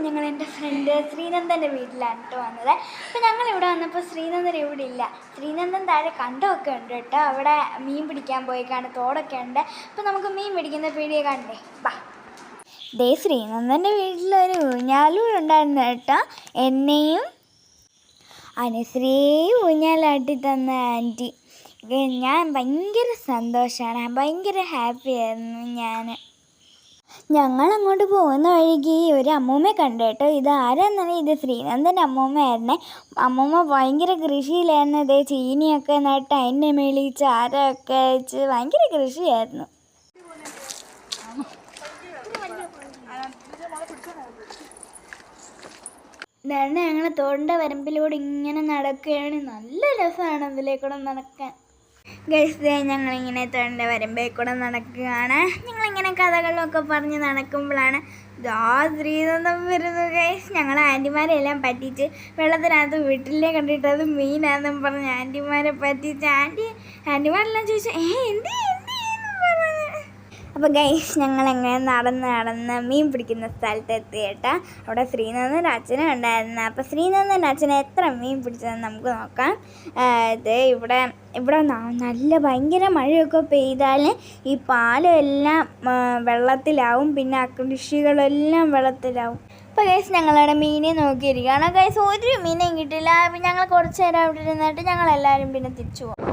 ഞങ്ങൾ എൻ്റെ ഫ്രണ്ട് ശ്രീനന്ദൻ്റെ വീട്ടിലാണ് കേട്ടോ വന്നത്. അപ്പോൾ ഞങ്ങളിവിടെ വന്നപ്പോൾ ശ്രീനന്ദൻ ഇവിടെ ഇല്ല. ശ്രീനന്ദൻ താഴെ കണ്ടമൊക്കെ ഉണ്ട് കേട്ടോ. അവിടെ മീൻ പിടിക്കാൻ പോയിക്കാണ്, തോടൊക്കെ ഉണ്ട്. അപ്പോൾ നമുക്ക് മീൻ പിടിക്കുന്ന പീടിയെ കണ്ടേ ബാ. ദേ ശ്രീനന്ദൻ്റെ വീട്ടിലൊരു ഊഞ്ഞാലും ഉണ്ടായിരുന്നു കേട്ടോ. എന്നെയും അനുശ്രീയും ഊഞ്ഞാലാട്ടി തന്ന ആൻറ്റി. ഞാൻ ഭയങ്കര സന്തോഷമാണ്, ഭയങ്കര ഹാപ്പിയായിരുന്നു. ഞങ്ങളങ്ങോട്ട് പോകുന്ന വഴിക്ക് ഒരു അമ്മൂമ്മയെ കണ്ടു കേട്ടോ. ഇത് ആരാന്നറിയാം, ഇത് ശ്രീനന്ദൻ്റെ അമ്മൂമ്മയായിരുന്നേ. അമ്മൂമ്മ ഭയങ്കര കൃഷിയിലായിരുന്നു. ഇതേ ചീനിയൊക്കെ നട്ട് അതിൻ്റെ മേളിൽ ചാരമൊക്കെ വെച്ച് ഭയങ്കര കൃഷിയായിരുന്നു. ഇതാണ് ഞങ്ങൾ തോടിൻ്റെ വരമ്പിലൂടെ ഇങ്ങനെ നടക്കുകയാണ്. നല്ല രസമാണ് അതിലേക്കൂടെ നടക്കാൻ. ഗൈസ് ഞങ്ങളിങ്ങനെ തോടിൻ്റെ വരമ്പിൽ കൂടെ നടക്കുകയാണ്. ഞങ്ങളിങ്ങനെ കഥകളൊക്കെ പറഞ്ഞ് നടക്കുമ്പോഴാണ് ശ്രീനന്ദൻ വരുന്നു. ഗൈസ് ഞങ്ങൾ ആൻറ്റിമാരെല്ലാം പറ്റിച്ച് വെള്ളത്തിനകത്ത് വീട്ടിലേ കണ്ടിട്ട് അത് മീനാണെന്നും പറഞ്ഞ് ആൻറ്റിമാരെ പറ്റിച്ച് ആൻറ്റിമാരെല്ലാം ചോദിച്ചു എന്ത് അപ്പോൾ ഗൈസ് ഞങ്ങളങ്ങനെ നടന്ന് മീൻ പിടിക്കുന്ന സ്ഥലത്ത് എത്തി കേട്ടോ. അവിടെ ശ്രീനന്ദൻ്റെ അച്ഛനും ഉണ്ടായിരുന്നു. അപ്പോൾ ശ്രീനന്ദൻ്റെ അച്ഛൻ എത്ര മീൻ പിടിച്ചതെന്ന് നമുക്ക് നോക്കാം. ഇത് ഇവിടെ നല്ല ഭയങ്കര മഴയൊക്കെ പെയ്താൽ ഈ പാലമെല്ലാം വെള്ളത്തിലാവും, പിന്നെ കൃഷികളെല്ലാം വെള്ളത്തിലാവും. അപ്പോൾ ഗൈസ് ഞങ്ങളവിടെ മീനെ നോക്കിയിരിക്കുകയാണ്. ഗൈസ് ഒരു മീനെയും കിട്ടില്ല. അപ്പം ഞങ്ങൾ കുറച്ച് നേരം അവിടെ ഇരുന്നിട്ട് ഞങ്ങളെല്ലാവരും പിന്നെ തിരിച്ചു പോകും.